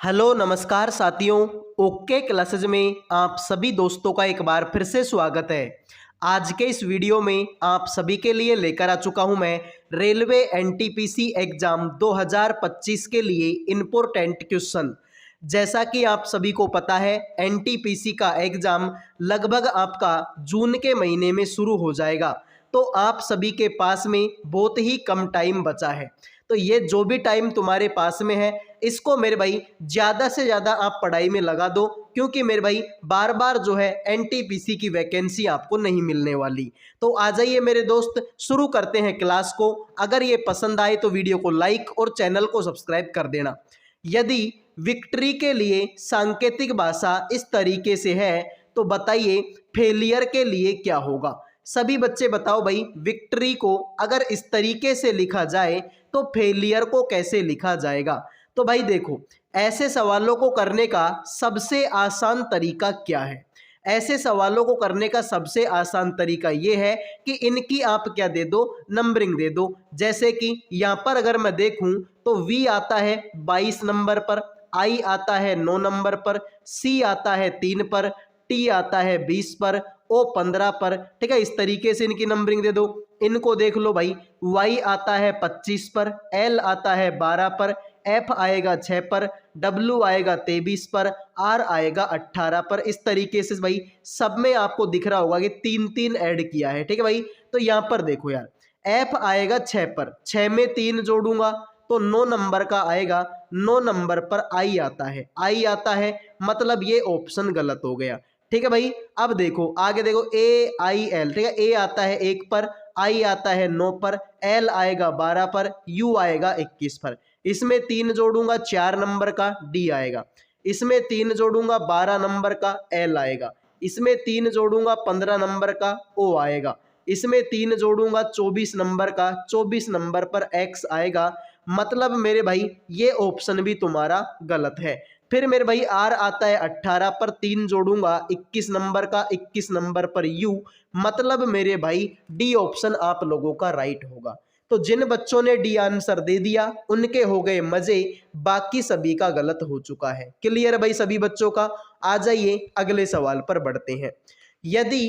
Hello नमस्कार साथियों। Okay classes में आप सभी दोस्तों का एक बार फिर से स्वागत है। आज के इस वीडियो में आप सभी के लिए लेकर आ चुका हूं मैं रेलवे एनटीपीसी एग्जाम 2025 के लिए इम्पोर्टेंट क्वेश्चन। जैसा कि आप सभी को पता है एनटीपीसी का एग्जाम लगभग आपका जून के महीने में शुरू हो जाएगा, तो आप सभी के पास में बहुत ही कम टाइम बचा है। तो ये जो भी टाइम तुम्हारे पास में है इसको मेरे भाई ज़्यादा से ज़्यादा आप पढ़ाई में लगा दो, क्योंकि मेरे भाई बार बार जो है एनटीपीसी की वैकेंसी आपको नहीं मिलने वाली। तो आ जाइए मेरे दोस्त, शुरू करते हैं क्लास को। अगर ये पसंद आए तो वीडियो को लाइक और चैनल को सब्सक्राइब कर देना। यदि विक्ट्री के लिए सांकेतिक भाषा इस तरीके से है तो बताइए फेलियर के लिए क्या होगा। सभी बच्चे बताओ भाई, विक्ट्री को अगर इस तरीके से लिखा जाए तो फेलियर को कैसे लिखा जाएगा। तो भाई देखो, ऐसे सवालों को करने का सबसे आसान तरीका क्या है। ऐसे सवालों को करने का सबसे आसान तरीका ये है कि इनकी आप क्या दे दो, नंबरिंग दे दो। जैसे कि यहाँ पर अगर मैं देखूं तो V आता है 22 नंबर पर, I आता है 9 नंबर पर, C आता है 3 पर, T आता है 20 पर, O 15 पर। ठीक है, इस तरीके से इनकी नंबरिंग दे दो। इनको देख लो भाई, Y आता है 25 पर, L आता है 12 पर, F आएगा 6 पर, W आएगा 23 पर, R आएगा 18 पर। इस तरीके से भाई सब में आपको दिख रहा होगा कि 3-3 ऐड किया है। ठीक है भाई, तो यहाँ पर देखो यार, F आएगा 6 पर, 6 में 3 जोड़ूंगा तो 9 नंबर का आएगा। 9 नंबर पर I आता है, I आता है, मतलब ये ऑप्शन गलत हो गया। ठीक है भाई, अब देखो आगे देखो AIL। ठीक है, A आता है 1 पर, I आता है 9 पर, L आएगा 12 पर, U आएगा 21 पर। इसमें 3 जोड़ूंगा 4 नंबर का D आएगा। इसमें 3 जोड़ूंगा 12 नंबर का L आएगा। इसमें 3 जोड़ूंगा 15 नंबर का O आएगा। इसमें 3 जोड़ूंगा 24 नंबर का, 24 नंबर पर X आएगा। मतलब मेरे भाई ये ऑप्शन भी तुम्हारा गलत है। फिर मेरे भाई R आता है 18 पर, 3 जोड़ूंगा 21 नंबर का, 21 नंबर पर U। मतलब मेरे भाई डी ऑप्शन आप लोगों का राइट होगा। तो जिन बच्चों ने डी आंसर दे दिया उनके हो गए मजे, बाकी सभी का गलत हो चुका है। क्लियर भाई सभी बच्चों का। आ जाइए अगले सवाल पर बढ़ते हैं। यदि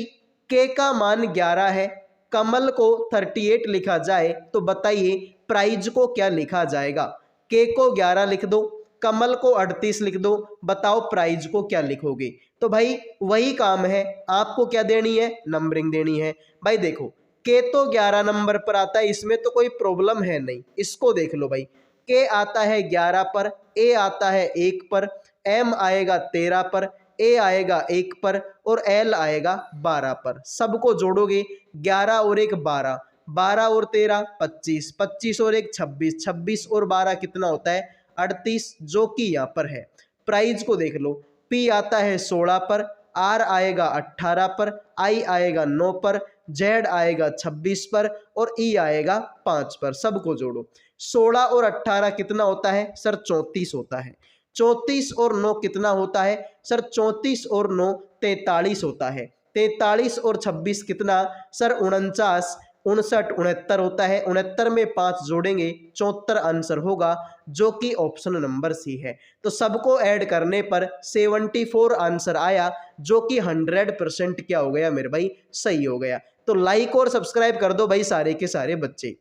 के का मान 11 है, कमल को 38 लिखा जाए तो बताइए प्राइज को क्या लिखा जाएगा। के को 11 लिख दो, कमल को 38 लिख दो, बताओ प्राइज को क्या लिखोगे। तो भाई वही काम है, आपको क्या देनी है, नंबरिंग देनी है। भाई देखो, के तो 11 नंबर पर आता है, इसमें तो कोई प्रॉब्लम है नहीं। इसको देख लो भाई, के आता है 11 पर, ए आता है 1 पर, एम आएगा 13 पर, ए आएगा 1 पर और एल आएगा 12 पर। सबको जोड़ोगे 11 और 1 12, 12 और 13 25, 25 और 1 26, 26 और 12 कितना होता है 38, जो कि यहाँ पर है। प्राइज को देख लो, पी आता है 16 पर, आर आएगा 18 पर, आई आएगा 9 पर, जेड आएगा 26 पर और ई आएगा 5 पर। सबको जोड़ो, 16 और 18 कितना होता है सर, 34 होता है। 34 और 9 कितना होता है सर, 34 और 9 43 होता है। 43 और 26 कितना सर, 49, 59, 69 होता है। 69 में 5 जोड़ेंगे 74 आंसर होगा, जो कि ऑप्शन नंबर सी है। तो सबको ऐड करने पर 74 आंसर आया, जो कि 100% क्या हो गया मेरे भाई, सही हो गया। तो लाइक और सब्सक्राइब कर दो भाई सारे के सारे बच्चे।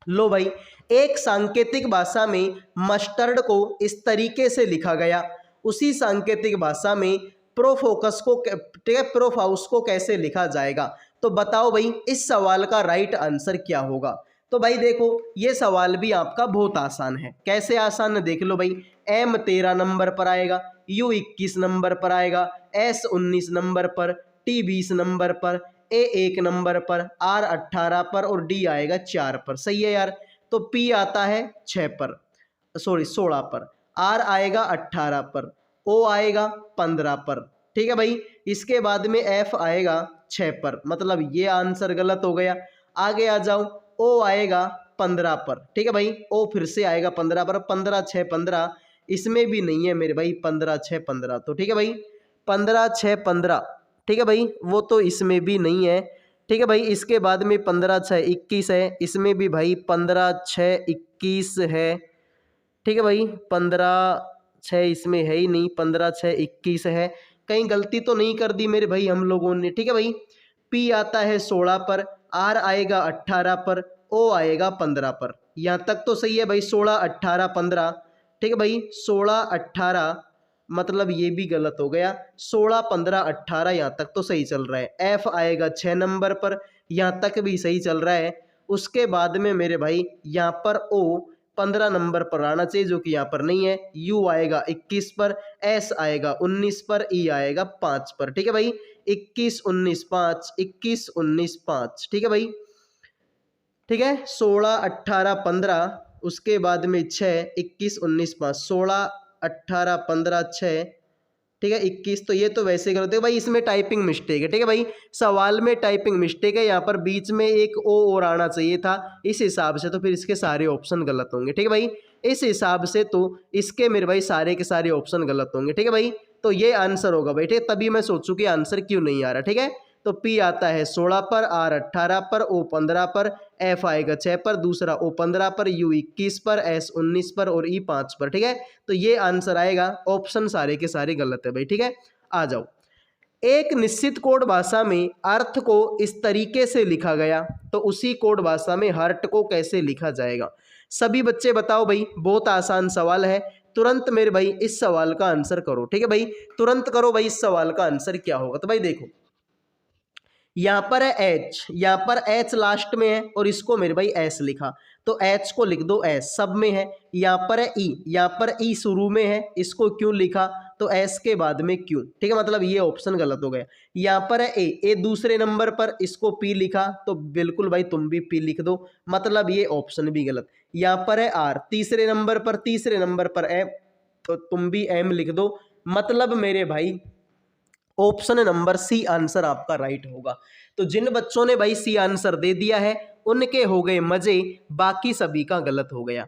लो भाई, एक सांकेतिक भाषा में मस्टर्ड को इस तरीके से लिखा गया, उसी सांकेतिक भाषा में प्रोफोकस को, ठीक है, प्रोफाउस को कैसे लिखा जाएगा। तो बताओ भाई इस सवाल का राइट आंसर क्या होगा। तो भाई देखो, ये सवाल भी आपका बहुत आसान है। कैसे आसान है देख लो भाई, एम 13 नंबर पर आएगा, यू 21 नंबर पर आएगा, एस 19 नंबर पर, टी 20 नंबर पर, ए 1 नंबर पर, आर 18 पर और डी आएगा 4 पर। सही है यार। तो पी आता है 6 पर, सॉरी 16 पर, आर आएगा 18 पर, ओ आएगा 15 पर। ठीक है भाई, इसके बाद में एफ आएगा 6 पर, मतलब ये आंसर गलत हो गया। आगे आ जाओ, ओ आएगा 15 पर। ठीक है भाई, ओ फिर से आएगा 15 पर, 15 6 15, इसमें भी नहीं है मेरे भाई 15 6 15। तो ठीक है भाई, 15 6 15, ठीक है भाई, वो तो इसमें भी नहीं है। ठीक है भाई, इसके बाद में 15 6 21 है, इसमें भी भाई 15 6 21 है। ठीक है भाई, 15 6 इसमें है ही नहीं, 15 6 21 है, कहीं गलती तो नहीं कर दी मेरे भाई हम लोगों ने। ठीक है भाई, पी आता है 16 पर, आर आएगा 18 पर, ओ आएगा 15 पर। यहाँ तक तो सही है भाई, 16 18 15। ठीक है भाई, 16 18 मतलब ये भी गलत हो गया, 16 15 18 यहाँ तक तो सही चल रहा है। एफ आएगा 6 नंबर पर, यहाँ तक भी सही चल रहा है। उसके बाद में मेरे भाई यहाँ पर ओ 15 नंबर पर आना चाहिए, जो कि यहाँ पर नहीं है। यू आएगा 21 पर, एस आएगा 19 पर, ई आएगा 5 पर। ठीक है भाई, 21 19 5, 21 19 5। ठीक है भाई, ठीक है, 16 18 15, उसके बाद में 6 21 19 5, 16 18 15 6, ठीक है 21। तो ये तो वैसे ही करते हो भाई, इसमें टाइपिंग मिस्टेक है। ठीक है भाई, सवाल में टाइपिंग मिस्टेक है, यहाँ पर बीच में एक ओ और आना चाहिए था, इस हिसाब से तो फिर इसके सारे ऑप्शन गलत होंगे। ठीक है भाई, इस हिसाब से तो इसके मेरे भाई सारे के सारे ऑप्शन गलत होंगे। ठीक है भाई, तो ये आंसर होगा भाई। ठीक है, तभी मैं सोचूं कि आंसर क्यों नहीं आ रहा। ठीक है, तो पी आता है 16 पर, आर 18 पर, ओ 15 पर, एफ आएगा 6 पर, दूसरा ओ 15 पर, यू 21 पर, एस 19 पर और ई 5 पर। ठीक है, तो ये आंसर आएगा, ऑप्शन सारे के सारे गलत है भाई। ठीक है, आ जाओ। एक निश्चित कोड भाषा में अर्थ को इस तरीके से लिखा गया, तो उसी कोड भाषा में हर्ट को कैसे लिखा जाएगा? सभी बच्चे बताओ भाई, बहुत आसान सवाल है, तुरंत मेरे भाई इस सवाल का आंसर करो। ठीक है भाई, तुरंत करो भाई, इस सवाल का आंसर क्या होगा? तो भाई देखो, यहाँ पर है एच, यहाँ पर एच लास्ट में है और इसको मेरे भाई एस लिखा, तो एच को लिख दो एस, सब में है। यहाँ पर है ई, यहाँ पर ई शुरू में है, इसको क्यों लिखा? तो एस के बाद में क्यों। ठीक है, मतलब ये ऑप्शन गलत हो गया। यहाँ पर है ए दूसरे नंबर पर, इसको पी लिखा, तो बिल्कुल भाई तुम भी पी लिख दो, मतलब ये ऑप्शन भी गलत। यहाँ पर है आर तीसरे नंबर पर एम, तो तुम भी एम लिख दो, मतलब मेरे भाई ऑप्शन नंबर सी आंसर आपका राइट होगा। तो जिन बच्चों ने भाई सी आंसर दे दिया है उनके हो गए मजे, बाकी सभी का गलत हो गया।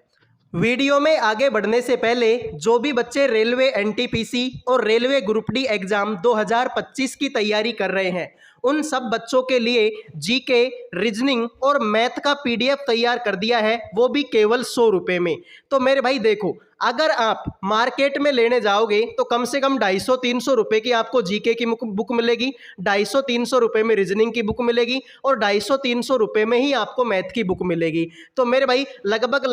वीडियो में आगे बढ़ने से पहले जो भी बच्चे रेलवे एनटीपीसी और रेलवे ग्रुप डी एग्जाम 2025 की तैयारी कर रहे हैं, उन सब बच्चों के लिए जीके, रीजनिंग और मैथ का पीडीएफ तैयार कर दिया है, वो भी केवल 100 रुपये में। तो मेरे भाई देखो, अगर आप मार्केट में लेने जाओगे तो कम से कम 250-300 रुपये की आपको जीके की बुक मिलेगी, 250-300 रुपये में रीजनिंग की बुक मिलेगी और 250-300 रुपये में ही आपको मैथ की बुक मिलेगी। तो मेरे भाई लगभग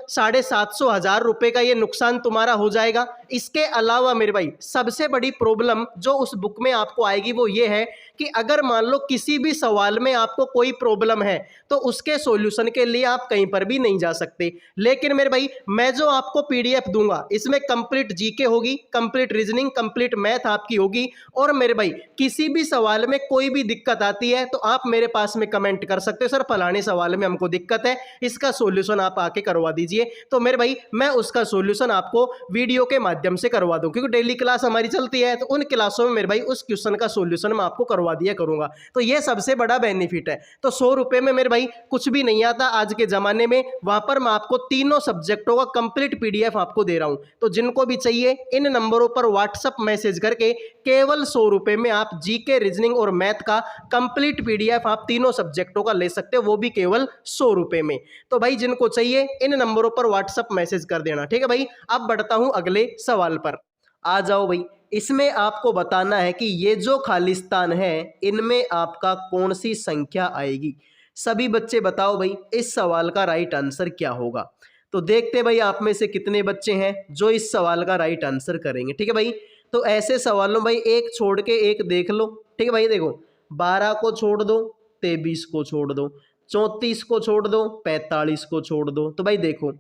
750-1000 रुपये का ये नुकसान तुम्हारा हो जाएगा। इसके अलावा मेरे भाई सबसे बड़ी प्रॉब्लम जो उस बुक में आपको आएगी वो ये है कि अगर मान लो किसी भी सवाल में आपको कोई प्रॉब्लम है तो उसके सॉल्यूशन के लिए आप कहीं पर भी नहीं जा सकते। लेकिन मेरे भाई मैं जो आपको पीडीएफ दूंगा इसमें कंप्लीट जीके होगी, कंप्लीट रीजनिंग, कंप्लीट मैथ आपकी होगी। और मेरे भाई किसी भी सवाल में कोई भी दिक्कत आती है तो आप मेरे पास में कमेंट कर सकते हो, सर फलाने सवाल में हमको दिक्कत है, इसका सॉल्यूशन आप आके करवा दीजिए। तो मेरे भाई मैं उसका सॉल्यूशन आपको वीडियो के माध्यम से करवा दूं, क्योंकि डेली क्लास हमारी चलती है, तो उन क्लासों में मेरे भाई उस क्वेश्चन का सॉल्यूशन मैं आपको करवा दिया करूंगा। तो ये सबसे बड़ा बेनिफिट है। तो 100 रुपए में मेरे भाई कुछ भी नहीं आता आज के जमाने में, वहां पर मैं आपको तीनों सब्जेक्टों का कंप्लीट पीडीएफ आपको दे रहा हूं। तो जिनको भी चाहिए इन नंबरों पर व्हाट्सएप मैसेज करके केवल 100 रुपए में आप जीके, रीजनिंग और मैथ का कंप्लीट पीडीएफ आप तीनों सब्जेक्टों का ले सकते हो, वो भी केवल 100 रुपए में। तो भाई जिनको चाहिए इन नंबरों पर व्हाट्सएप मैसेज कर देना। ठीक है भाई, अब बढ़ता हूं अगले सवाल पर। आ जाओ भाई, इसमें आपको बताना है कि ये जो खालिस्तान है इनमें आपका कौन सी संख्या आएगी। सभी बच्चे बताओ भाई इस सवाल का राइट आंसर क्या होगा। तो देखते भाई आप में से कितने बच्चे हैं जो इस सवाल का राइट आंसर करेंगे। ठीक है भाई, तो ऐसे सवालों भाई एक छोड़ के एक देख लो। ठीक है भाई, देखो 12 को छोड़ दो, 23 को छोड़ दो, 34 को छोड़ दो, 45 को छोड़ दो। तो भाई देखो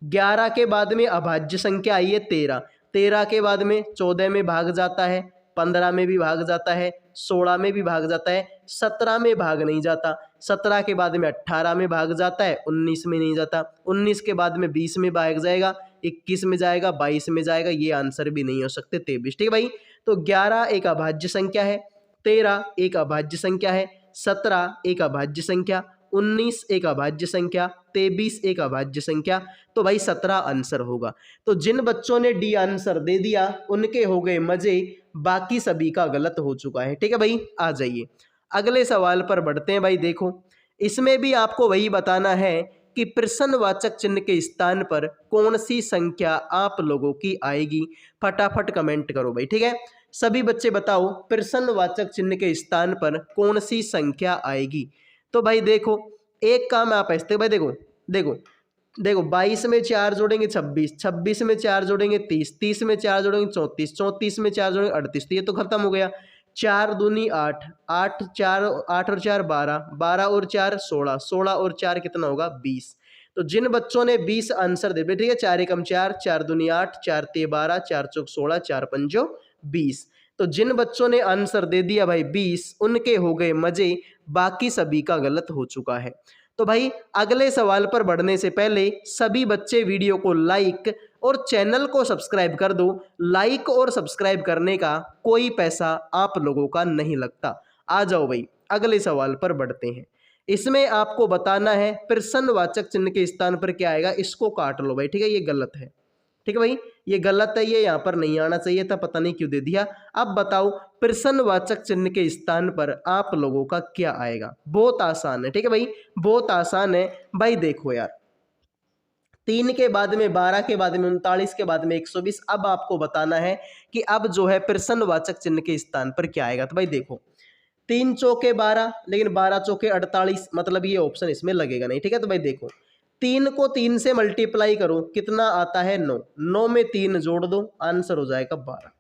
11 के बाद में अभाज्य संख्या आई है 13, 13 के बाद में 14 में भाग जाता है, 15 में भी भाग जाता है, 16 में भी भाग जाता है, 17 में भाग नहीं जाता, 17 के बाद में 18 में भाग जाता है, 19 में नहीं जाता, 19 के बाद में 20 में भाग जाएगा, 21 में जाएगा, 22 में जाएगा, ये आंसर भी नहीं हो सकते 23। ठीक है भाई, तो 11 एक अभाज्य संख्या है, 13 एक अभाज्य संख्या है, 17 एक अभाज्य संख्या, 19 एक अभाज्य संख्या, 23 एक अभाज्य संख्या। तो भाई 17 आंसर होगा। तो जिन बच्चों ने डी आंसर दे दिया उनके हो गए मजे, बाकी सभी का गलत हो चुका है। ठीक है भाई, आ जाइए अगले सवाल पर बढ़ते हैं। भाई देखो इसमें भी आपको वही बताना है कि प्रश्नवाचक चिन्ह के स्थान पर कौन सी संख्या आप लोगों की आएगी। फटाफट कमेंट करो भाई, ठीक है। सभी बच्चे बताओ प्रश्नवाचक चिन्ह के स्थान पर कौन सी संख्या आएगी। तो भाई देखो, एक काम आप ऐसे भाई देखो देखो देखो 22 में 4 जोड़ेंगे 26, 26 में 4 जोड़ेंगे 30, 30 में 4 जोड़ेंगे 34, 34 में 4 जोड़ेंगे 38। तो ये तो खत्म हो गया। 4 दूनी 8, 8 4 8 और 4 12, 12 और 4 16, 16 और 4 कितना होगा 20। तो जिन बच्चों ने 20 आंसर दे दिए, ठीक है, 4 एकम 4, 4 दूनी 8, 4 ते 12, 4 चौक 16, 4 पंजो 20। तो जिन बच्चों ने आंसर दे दिया भाई 20, उनके हो गए मजे, बाकी सभी का गलत हो चुका है। तो भाई अगले सवाल पर बढ़ने से पहले सभी बच्चे वीडियो को लाइक और चैनल को सब्सक्राइब कर दो। लाइक और सब्सक्राइब करने का कोई पैसा आप लोगों का नहीं लगता। आ जाओ भाई अगले सवाल पर बढ़ते हैं। इसमें आपको बताना है प्रश्नवाचक चिन्ह के स्थान पर क्या आएगा। इसको काट लो भाई, ठीक है, ये गलत है, ठीक है भाई, ये गलत है, ये यहाँ पर नहीं आना चाहिए था, पता नहीं क्यों दे दिया। अब बताओ प्रश्नवाचक चिन्ह के स्थान पर आप लोगों का क्या आएगा। बहुत आसान है, ठीक है भाई, बहुत आसान है भाई। देखो यार, 3 के बाद में 12 के बाद में 39 के बाद में 120। अब आपको बताना है कि अब जो है प्रश्नवाचक चिन्ह के स्थान पर क्या आएगा। तो भाई देखो, 3 चौके 12, लेकिन 12 चौके 48, मतलब ये ऑप्शन इसमें लगेगा नहीं, ठीक है। तो भाई देखो, 3 को 3 से मल्टीप्लाई करो, कितना आता है 9, 9 में 3 जोड़ दो, आंसर हो जाएगा 12।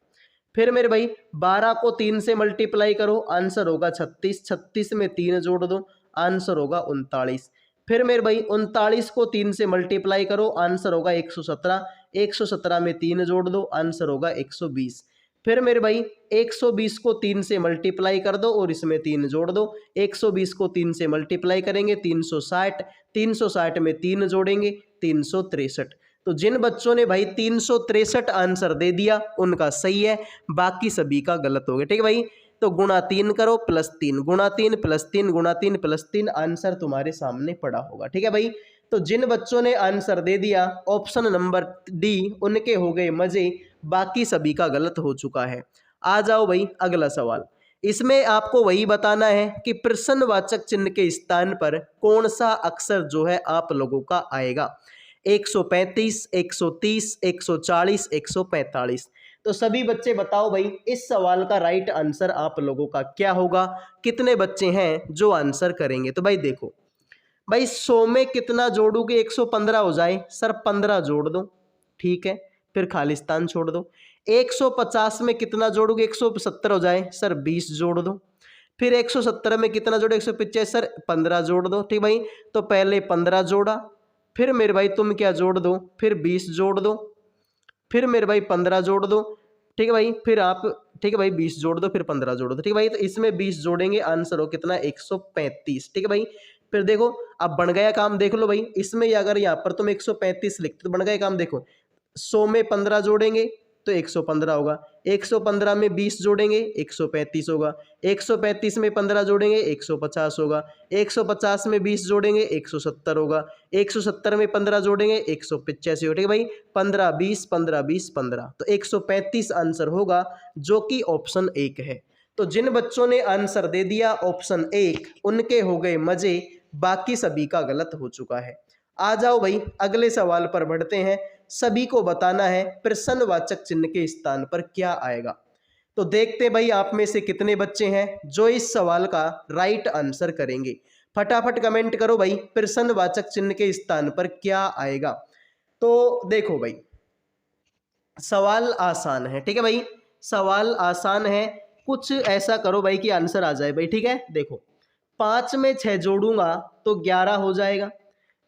फिर मेरे भाई 12 को 3 से मल्टीप्लाई करो, आंसर होगा 36, 36 में 3 जोड़ दो, आंसर होगा 39। फिर मेरे भाई 39 को 3 से मल्टीप्लाई करो, आंसर होगा 117, 117 में 3 जोड़ दो, आंसर होगा 120। फिर मेरे भाई 120 को 3 से मल्टीप्लाई कर दो और इसमें 3 जोड़ दो, 120 को 3 से मल्टीप्लाई करेंगे 360, 360 में 3 जोड़ेंगे 363। तो जिन बच्चों ने भाई 363 आंसर दे दिया उनका सही है, बाकी सभी का गलत हो गया, ठीक है भाई। तो गुणा 3 करो प्लस 3, गुणा 3 प्लस 3, गुणा 3 प्लस 3, आंसर तुम्हारे सामने पड़ा होगा, ठीक है भाई। तो जिन बच्चों ने आंसर दे दिया ऑप्शन नंबर डी, उनके हो गए मजे, बाकी सभी का गलत हो चुका है। आ जाओ भाई अगला सवाल। इसमें आपको वही बताना है कि प्रश्नवाचक चिन्ह के स्थान पर कौन सा अक्षर जो है आप लोगों का आएगा। 135, 130, 140, 145। तो सभी बच्चे बताओ भाई इस सवाल का राइट आंसर आप लोगों का क्या होगा। कितने बच्चे हैं जो आंसर करेंगे। तो भाई देखो भाई, 100 में कितना जोड़ोगे 115 हो जाए, सर 15 जोड़ दो, ठीक है, फिर खालिस्तान छोड़ दो। 150 में कितना जोड़ोगे 170 हो जाए, सर 20 जोड़ दो। फिर 170 में कितना जोड़े 150, सर 15 जोड़ दो, ठीक भाई। तो पहले 15 जोड़ा, फिर मेरे भाई तुम क्या जोड़ दो, फिर 20 जोड़ दो, फिर मेरे भाई 15 जोड़ दो, ठीक है भाई। फिर आप, ठीक है भाई, 20 जोड़ दो, फिर 15 जोड़ दो, ठीक है भाई। तो इसमें 20 जोड़ेंगे, आंसर हो कितना 135, ठीक है भाई। फिर देखो अब बन गया काम, देख लो भाई, इसमें अगर यहाँ पर तुम 135 लिखते तो बन गया काम। देखो 100 में 15 जोड़ेंगे तो 115 होगा, 115 में 20 जोड़ेंगे 135 होगा, 135 में 15 जोड़ेंगे 150 होगा, 150 में 20 जोड़ेंगे 170 होगा, 170 में 15 जोड़ेंगे 185 होगा, ठीक है भाई। 15 20 15 20 15, तो 135 आंसर होगा, जो कि ऑप्शन 1 है। तो जिन बच्चों ने आंसर दे दिया ऑप्शन 1, उनके हो गए मजे, बाकी सभी का गलत हो चुका है। आ जाओ भाई अगले सवाल पर बढ़ते हैं। सभी को बताना है प्रश्नवाचक चिन्ह के स्थान पर क्या आएगा। तो देखते भाई आप में से कितने बच्चे हैं जो इस सवाल का राइट आंसर करेंगे। फटाफट कमेंट करो भाई, प्रश्नवाचक चिन्ह के स्थान पर क्या आएगा। तो देखो भाई, सवाल आसान है, ठीक है भाई, सवाल आसान है। कुछ ऐसा करो भाई कि आंसर आ जाए भाई, ठीक है। देखो 5 में 6 जोड़ूंगा तो 11 हो जाएगा,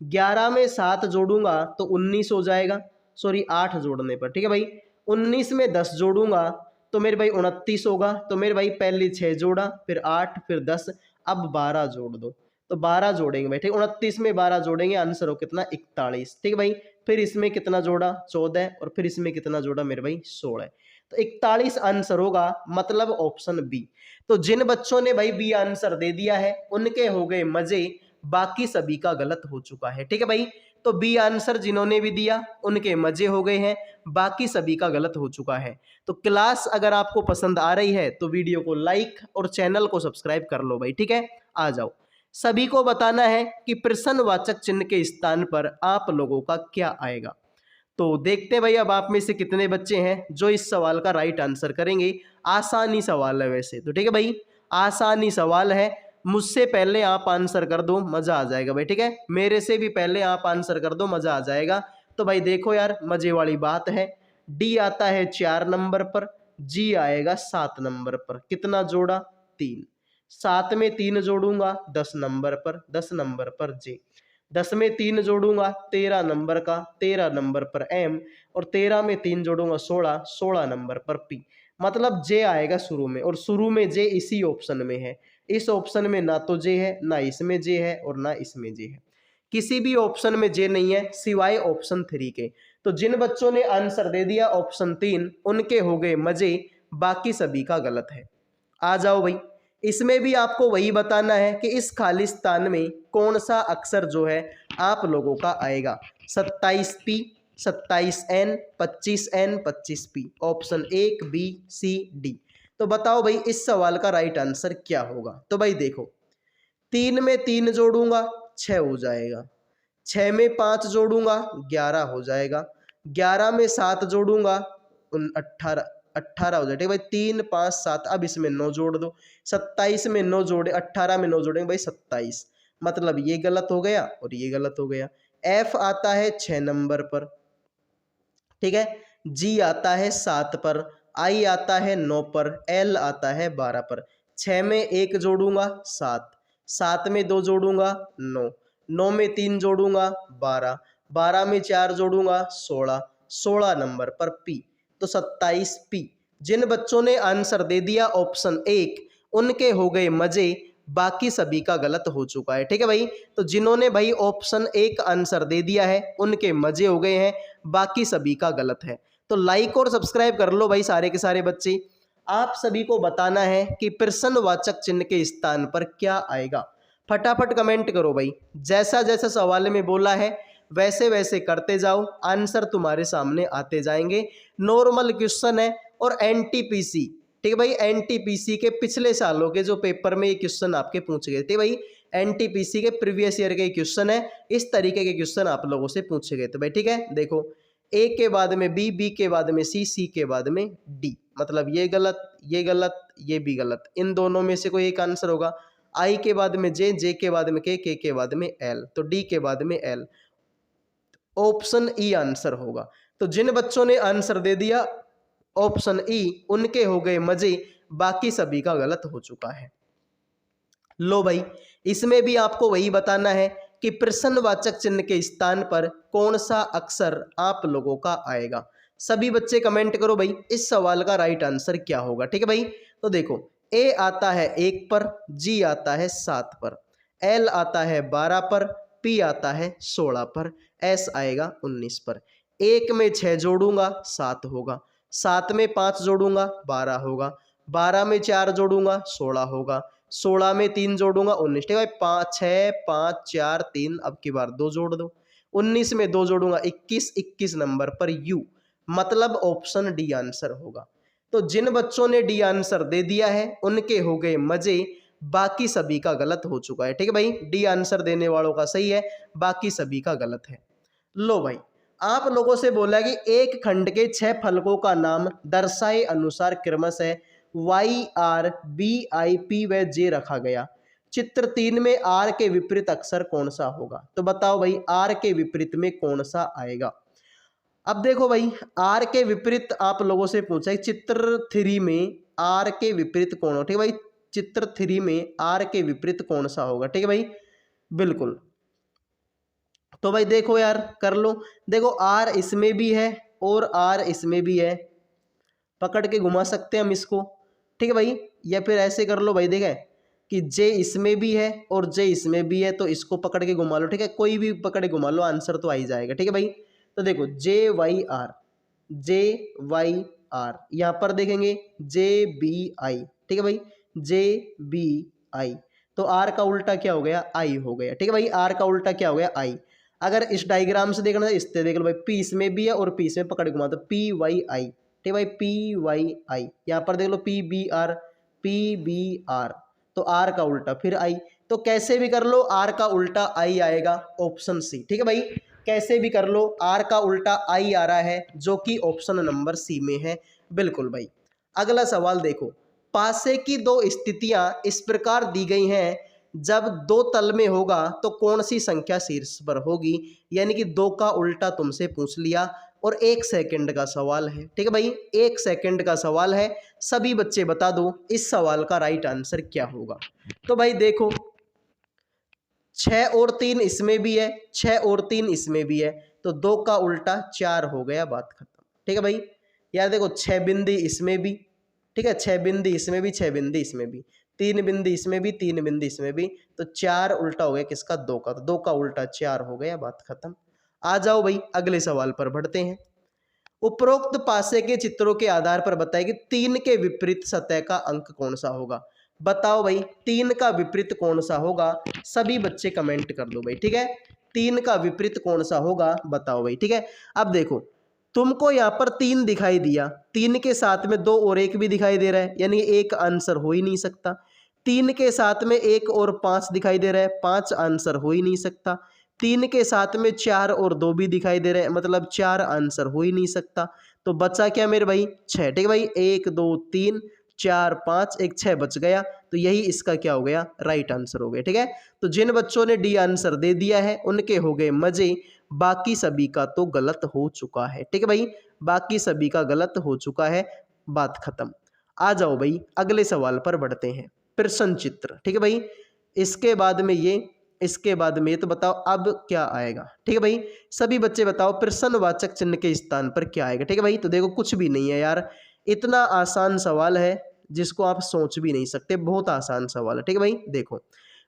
11 में 7 जोड़ूंगा तो 19 हो जाएगा, सॉरी 8 जोड़ने पर, ठीक है भाई। 19 में 10 जोड़ूंगा तो मेरे भाई 29 होगा। तो मेरे भाई पहले 6 जोड़ा, फिर 8, फिर 10, अब 12 जोड़ दो, तो 12 जोड़ेंगे भाई, ठीक। 29 में 12 जोड़ेंगे, आंसर हो कितना 41, ठीक है भाई। फिर इसमें कितना जोड़ा 14, और फिर इसमें कितना जोड़ा मेरे भाई 16, तो 41 आंसर होगा, मतलब ऑप्शन बी। तो जिन बच्चों ने भाई बी आंसर दे दिया है उनके हो गए मजे, बाकी सभी का गलत हो चुका है, ठीक है भाई। तो बी आंसर जिन्होंने भी दिया उनके मजे हो गए हैं, बाकी सभी का गलत हो चुका है। तो क्लास अगर आपको पसंद आ रही है तो वीडियो को लाइक और चैनल को सब्सक्राइब कर लो भाई, ठीक है। आ जाओ सभी को बताना है कि प्रश्नवाचक चिन्ह के स्थान पर आप लोगों का क्या आएगा। तो देखते हैं भाई अब आप में से कितने बच्चे हैं जो इस सवाल का राइट आंसर करेंगे। आसानी सवाल है वैसे तो, ठीक है भाई, आसानी सवाल है। मुझसे पहले आप आंसर कर दो, मजा आ जाएगा भाई, ठीक है। मेरे से भी पहले आप आंसर कर दो, मजा आ जाएगा। तो भाई देखो यार, मजे वाली बात है। डी आता है 4 नंबर पर, जी आएगा 7 नंबर पर। कितना जोड़ा? 3। 7 में 3 जोड़ूंगा 10 नंबर पर, 10 नंबर पर जे। 10 में 3 जोड़ूंगा 13 नंबर का, 13 नंबर पर एम। और 13 में 3 जोड़ूंगा 16, 16 नंबर पर पी। मतलब जे आएगा शुरू में, और शुरू में जे इसी ऑप्शन में है। इस ऑप्शन में ना तो जे है, ना इसमें जे है, और ना इसमें जे है। किसी भी ऑप्शन में जे नहीं है सिवाय ऑप्शन 3 के। तो जिन बच्चों ने आंसर दे दिया ऑप्शन 3, उनके हो गए मजे, बाकी सभी का गलत है। आ जाओ भाई, इसमें भी आपको वही बताना है कि इस खालिस्तान में कौन सा अक्षर जो है आप लोगों का आएगा। 27P, 27N, 25N, 25P। Option 1, B, C, D. तो बताओ भाई इस सवाल का राइट आंसर क्या होगा। तो भाई देखो, 3 में 3 जोड़ूंगा 6 हो जाएगा, 6 में 5 जोड़ूंगा 11 हो जाएगा, 11 में 7 जोड़ूंगा 18, 18 हो जाएगा, ठीक है भाई। 3, 5, 7। अब इसमें 9 जोड़ दो, 27 में 9 जोड़े, 18 में 9 जोड़ेंगे भाई 27। मतलब ये गलत हो गया और ये गलत हो गया। एफ आता है 6 नंबर पर, ठीक है। जी आता है 7 पर, आई आता है 9 पर, एल आता है 12 पर। 6 में 1 जोड़ूंगा 7, 7 में 2 जोड़ूंगा 9, 9 में 3 जोड़ूंगा 12, 12 में 4 जोड़ूंगा 16, 16 नंबर पर पी। तो 27 पी। जिन बच्चों ने आंसर दे दिया ऑप्शन 1, उनके हो गए मजे, बाकी सभी का गलत हो चुका है, ठीक है भाई। तो जिन्होंने भाई ऑप्शन 1 आंसर दे दिया है उनके मजे हो गए हैं, बाकी सभी का गलत है। तो लाइक और सब्सक्राइब कर लो भाई सारे के सारे बच्चे। आप सभी को बताना है कि प्रश्नवाचक चिन्ह के स्थान पर क्या आएगा। फटाफट कमेंट करो भाई, जैसा जैसा सवाल में बोला है वैसे वैसे करते जाओ, आंसर तुम्हारे सामने आते जाएंगे। नॉर्मल क्वेश्चन है और एनटीपीसी, ठीक है भाई। एनटीपीसी के पिछले सालों के जो पेपर में ये क्वेश्चन आपके पूछे गए थे भाई, एनटीपीसी के प्रीवियस ईयर के क्वेश्चन है। इस तरीके के क्वेश्चन आप लोगों से पूछे गए थे भाई, ठीक है। देखो, ए के बाद में बी, बी के बाद में सी, सी के बाद में डी। मतलब ये गलत, ये गलत, ये भी गलत। इन दोनों में से कोई एक आंसर होगा। आई के बाद में जे, जे के बाद में के बाद में एल, तो डी के बाद में एल। ऑप्शन ई आंसर होगा। तो जिन बच्चों ने आंसर दे दिया ऑप्शन ई, उनके हो गए मजे, बाकी सभी का गलत हो चुका है। लो भाई, इसमें भी आपको वही बताना है कि प्रश्नवाचक चिन्ह के स्थान पर कौन सा अक्षर आप लोगों का आएगा। सभी बच्चे कमेंट करो भाई इस सवाल का राइट आंसर क्या होगा, ठीक है भाई। तो देखो, ए आता है 1 पर, जी आता है 7 पर, एल आता है 12 पर, पी आता है 16 पर, एस आएगा 19 पर। 1 में 6 जोड़ूंगा 7 होगा, 7 में 5 जोड़ूंगा 12 होगा, 12 में 4 जोड़ूंगा 16 होगा, 16 में 3 जोड़ूंगा 19, ठीक है भाई। 5, 6, 5, 4, 3, अब की बार 2 जोड़ दो। 19 में 2 जोड़ूंगा 21, 21 नंबर पर यू। मतलब ऑप्शन डी आंसर होगा। तो जिन बच्चों ने डी आंसर दे दिया है उनके हो गए मजे, बाकी सभी का गलत हो चुका है, ठीक है भाई। डी आंसर देने वालों का सही है, बाकी सभी का गलत है। लो भाई, आप लोगों से बोला कि एक खंड के 6 फलकों का नाम दर्शाए अनुसार क्रमशः Y, R, B, I, P व जे रखा गया। चित्र 3 में आर के विपरीत अक्षर कौन सा होगा। तो बताओ भाई आर के विपरीत में कौन सा आएगा। अब देखो भाई, आर के विपरीत आप लोगों से पूछा है चित्र 3 में आर के विपरीत कौन हो, ठीक है भाई। चित्र 3 में आर के विपरीत कौन सा होगा, ठीक है भाई, बिल्कुल। तो भाई देखो यार, कर लो। देखो, आर इसमें भी है और आर इसमें भी है, पकड़ के घुमा सकते हैं हम इसको, ठीक है भाई। या फिर ऐसे कर लो भाई, देखें कि जे इसमें भी है और जे इसमें भी है, तो इसको पकड़ के घुमा लो, ठीक है। कोई भी पकड़ के घुमा लो, आंसर तो आ ही जाएगा, ठीक है भाई। तो देखो, J Y R, J Y R, यहाँ पर देखेंगे जे बी आई, ठीक है भाई, जे बी आई। तो आर का उल्टा क्या हो गया, आई हो गया, ठीक है भाई। आर का उल्टा क्या हो गया, आई। अगर इस डायग्राम से देखना है, इससे देख लो भाई, पी इसमें भी है और पी इसमें, पकड़ के घुमा तो पी वाई आई, ठीक है भाई, पी वाई आई। यहाँ पर देख लो P B R, P B R, तो आर का उल्टा फिर आई। तो कैसे भी कर लो आर का उल्टा आई आएगा, ऑप्शन सी। ठीक है भाई, कैसे भी कर लो आर का उल्टा आई आ रहा है, जो कि ऑप्शन नंबर सी में है। बिल्कुल भाई। अगला सवाल देखो, पासे की दो स्थितियां इस प्रकार दी गई हैं, जब दो तल में होगा तो कौन सी संख्या शीर्ष पर होगी। यानी कि दो का उल्टा तुमसे पूछ लिया और 1 सेकंड का सवाल है। ठीक है भाई, 1 सेकंड का सवाल है। सभी बच्चे बता दो इस सवाल का राइट आंसर क्या होगा। तो भाई देखो, 6 और 3 इसमें भी है, 6 और 3 इसमें भी है, तो 2 का उल्टा 4 हो गया, बात खत्म। ठीक है भाई, यार देखो 6 बिंदी इसमें भी, ठीक है, 6 बिंदी इसमें भी, 6 बिंदी इसमें भी, 3 बिंदी इसमें भी, 3 बिंदी इसमें भी, तो 4 उल्टा हो गया किसका, 2 का, तो 2 का उल्टा 4 हो गया, बात खत्म। आ जाओ भाई अगले सवाल पर बढ़ते हैं। उपरोक्त पासे के चित्रों के आधार पर बताइए कि 3 के विपरीत सतह का अंक कौन सा होगा। बताओ भाई 3 का विपरीत कौन सा होगा, सभी बच्चे कमेंट कर दो भाई। ठीक है, 3 का विपरीत कौन सा होगा बताओ भाई। ठीक है, अब देखो तुमको यहाँ पर 3 दिखाई दिया, 3 के साथ में 2 और 1 भी दिखाई दे रहा है, यानी एक आंसर हो ही नहीं सकता। 3 के साथ में 1 और 5 दिखाई दे रहा है, 5 आंसर हो ही नहीं सकता। 3 के साथ में 4 और 2 भी दिखाई दे रहे हैं, मतलब 4 आंसर हो ही नहीं सकता। तो बचा क्या मेरे भाई, 6। ठीक है भाई, 1 2 3 4 5 1 6 बच गया, तो यही इसका क्या हो गया, राइट आंसर हो गया। ठीक है, तो जिन बच्चों ने डी आंसर दे दिया है उनके हो गए मजे, बाकी सभी का तो गलत हो चुका है। ठीक है भाई, बाकी सभी का गलत हो चुका है, बात खत्म। आ जाओ भाई अगले सवाल पर बढ़ते हैं। प्रश्न चित्र, ठीक है भाई, इसके बाद में ये, इसके बाद में ये, तो बताओ अब क्या आएगा। ठीक है भाई, सभी बच्चे बताओ प्रश्नवाचक चिन्ह के स्थान पर क्या आएगा। ठीक है भाई, तो देखो कुछ भी नहीं है यार, इतना आसान सवाल है जिसको आप सोच भी नहीं सकते, बहुत आसान सवाल है। ठीक है भाई, देखो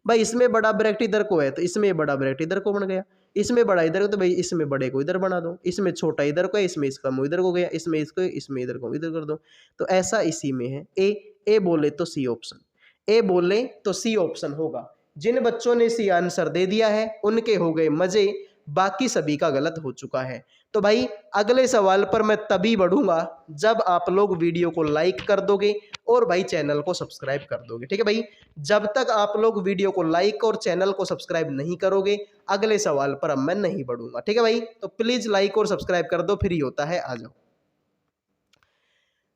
भाई इसमें बड़ा ब्रैकेट इधर को है तो इसमें बड़ा ब्रैकेट इधर को बन गया, इसमें बड़ा इधर को, तो भाई इसमें बड़े को इधर बना दो, इसमें छोटा इधर को है, इसमें इसका मुंह इधर को गया, इसमें इसको, इसमें इधर को इधर कर दो। तो ऐसा इसी में है। ए बोले तो सी ऑप्शन, ए बोले तो सी ऑप्शन होगा। जिन बच्चों ने सी आंसर दे दिया है उनके हो गए मजे, बाकी सभी का गलत हो चुका है। तो भाई अगले सवाल पर मैं तभी बढ़ूंगा जब आप लोग वीडियो को लाइक कर दोगे और भाई चैनल को सब्सक्राइब कर दोगे। ठीक है भाई, जब तक आप लोग वीडियो को लाइक और चैनल को सब्सक्राइब नहीं करोगे अगले सवाल पर अब मैं नहीं बढ़ूंगा। ठीक है भाई, तो प्लीज लाइक और सब्सक्राइब कर दो, फ्री होता है, आ जाओ।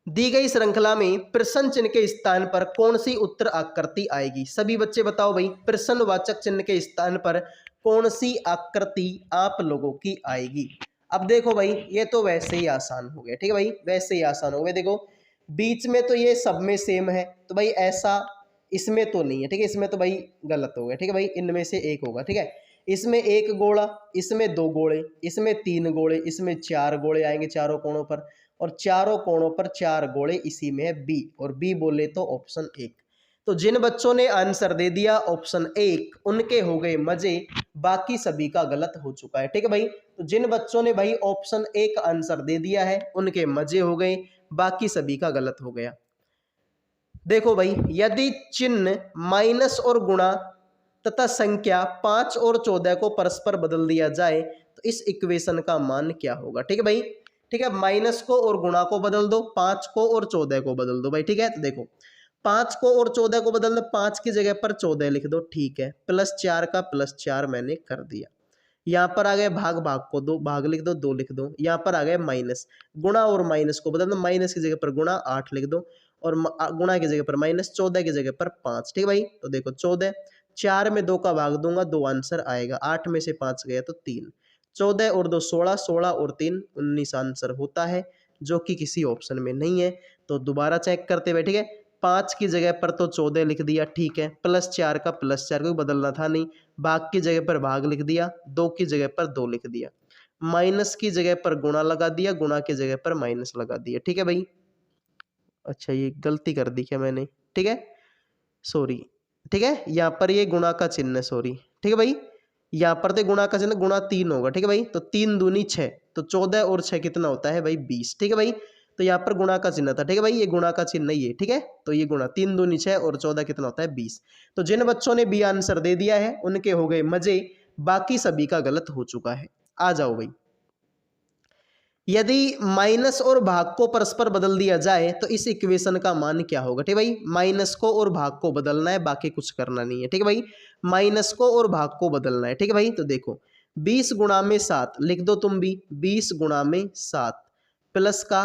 दी गई श्रृंखला में प्रश्न चिन्ह के स्थान पर कौन सी उत्तर आकृति आएगी। सभी बच्चे बताओ भाई प्रश्नवाचक चिन्ह के स्थान पर कौन सी आकृति आप लोगों की आएगी। अब देखो भाई ये तो वैसे ही आसान हो गया। ठीक है भाई, वैसे ही आसान हो गया। देखो बीच में तो ये सब में सेम है, तो भाई ऐसा इसमें तो नहीं है। ठीक है, इसमें तो भाई गलत हो गया। ठीक है भाई, इनमें से एक होगा। ठीक है, इसमें एक गोला, इसमें 2 गोले, इसमें 3 गोले, इसमें 4 गोले आएंगे चारों कोणों पर, और चारों कोणों पर 4 गोले, इसी में है बी, और बी बोले तो ऑप्शन 1। तो जिन बच्चों ने आंसर दे दिया ऑप्शन 1 उनके हो गए मजे, बाकी सभी का गलत हो चुका है। ठीक है भाई, तो जिन बच्चों ने भाई ऑप्शन 1 आंसर दे दिया है उनके मजे हो गए, बाकी सभी का गलत हो गया। देखो भाई यदि चिन्ह माइनस और गुणा तथा संख्या 5 और 14 को परस्पर बदल दिया जाए तो इस इक्वेशन का मान क्या होगा। ठीक है भाई, ठीक है, माइनस को और गुणा को बदल दो, 5 को और 14 को बदल दो भाई। ठीक है, तो देखो 5 को और 14 को बदल दो, 5 की जगह पर 14 लिख दो। ठीक है, +4 का +4 मैंने कर दिया। यहाँ पर आ गए भाग, भाग को 2 भाग लिख दो, 2 लिख दो। यहाँ पर आ गए माइनस, गुणा और माइनस को बदल दो, माइनस की जगह पर गुणा 8 लिख दो, और गुणा की जगह पर माइनस, 14 की जगह पर 5। ठीक है भाई, तो देखो 14, 4 में 2 का भाग दूंगा, 2 आंसर आएगा, 8 में से 5 गया तो 3, 14 और 2 16, 16 और 3 19 आंसर होता है, जो कि किसी ऑप्शन में नहीं है। तो दोबारा चेक करते हुए, ठीक है, 5 की जगह पर तो 14 लिख दिया, ठीक है, +4 का +4 को बदलना था नहीं, भाग की जगह पर भाग लिख दिया, 2 की जगह पर 2 लिख दिया, माइनस की जगह पर गुणा लगा दिया, गुणा की जगह पर माइनस लगा दिया। ठीक है भाई, अच्छा ये गलती कर दी क्या मैंने, ठीक है, सॉरी। ठीक है, यहाँ पर ये गुणा का चिन्ह है, सॉरी। ठीक है भाई, यहाँ पर तो गुणा का चिन्ह, गुणा 3 होगा। ठीक है भाई, तो 3 दूनी 6, तो 14 और 6 कितना होता है भाई 20। ठीक है भाई, तो यहाँ पर गुणा का चिन्ह था। ठीक है भाई, ये गुणा का चिन्ह नहीं है। ठीक है, तो ये गुणा 3 दूनी 6 और 14 कितना होता है 20। तो जिन बच्चों ने बी आंसर दे दिया है उनके हो गए मजे, बाकी सभी का गलत हो चुका है। आ जाओ भाई यदि माइनस और भाग को परस्पर बदल दिया जाए तो इस इक्वेशन का मान क्या होगा। ठीक है भाई, माइनस को और भाग को बदलना है, बाकी कुछ करना नहीं है। ठीक है भाई, माइनस को और भाग को बदलना है। ठीक है भाई, तो देखो 20 गुणा में 7 लिख दो तुम भी, 20 गुणा में 7 प्लस का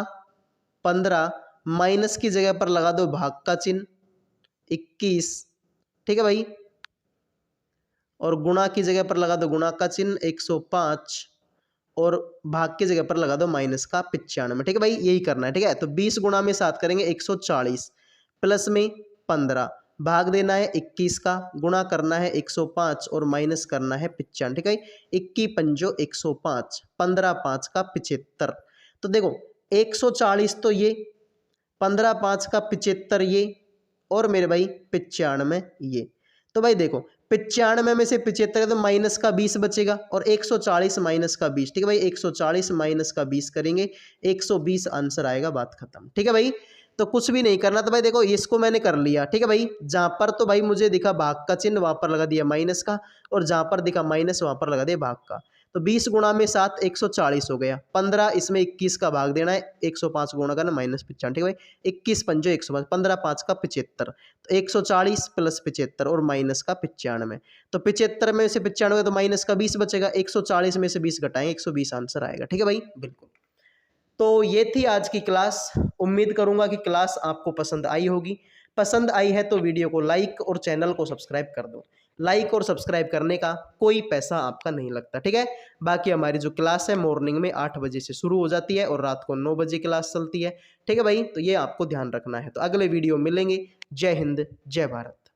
15 माइनस की जगह पर लगा दो भाग का चिन्ह 21। ठीक है भाई, और गुणा की जगह पर लगा दो गुणा का चिन्ह 105 और भाग की जगह पर लगा दो माइनस का 95। ठीक है भाई, यही करना है। ठीक है, तो 20 गुणा में 7 करेंगे 140 प्लस में 15 भाग देना है 21 का, गुणा करना है 105 और माइनस करना है 95। ठीक है, 21 पंजो 105, 15 5 का 75। तो देखो 140 तो ये, 15 5 का 75 ये, और मेरे भाई 95 ये। तो भाई देखो 95 में से 75 तो माइनस का 20 बचेगा और 140 माइनस का 20। ठीक है भाई, 140 माइनस का 20 करेंगे 120 आंसर आएगा, बात खत्म। ठीक है भाई, तो कुछ भी नहीं करना। तो भाई देखो इसको मैंने कर लिया। ठीक है भाई, जहां पर तो भाई मुझे दिखा भाग का चिन्ह वहां पर लगा दिया माइनस का, और जहां पर दिखा माइनस वहां पर लगा दिया भाग का। तो 20 गुणा में 7 140 हो गया, 15 इसमें 21 का भाग देना है, 105 गुणा करना माइनस 95। ठीक है भाई, 21 पंजो 105, 15 5 का 75, तो 140 प्लस 75 और माइनस का 95। तो 75 में से 95 तो माइनस का 20 बचेगा, 140 में से 20 घटाएंगे 120 आंसर आएगा। ठीक है भाई, बिल्कुल। तो ये थी आज की क्लास। उम्मीद करूंगा कि क्लास आपको पसंद आई होगी। पसंद आई है तो वीडियो को लाइक और चैनल को सब्सक्राइब कर दो। लाइक और सब्सक्राइब करने का कोई पैसा आपका नहीं लगता। ठीक है, बाकी हमारी जो क्लास है मॉर्निंग में 8 बजे से शुरू हो जाती है और रात को 9 बजे क्लास चलती है। ठीक है भाई, तो ये आपको ध्यान रखना है। तो अगले वीडियो मिलेंगे। जय हिंद, जय भारत।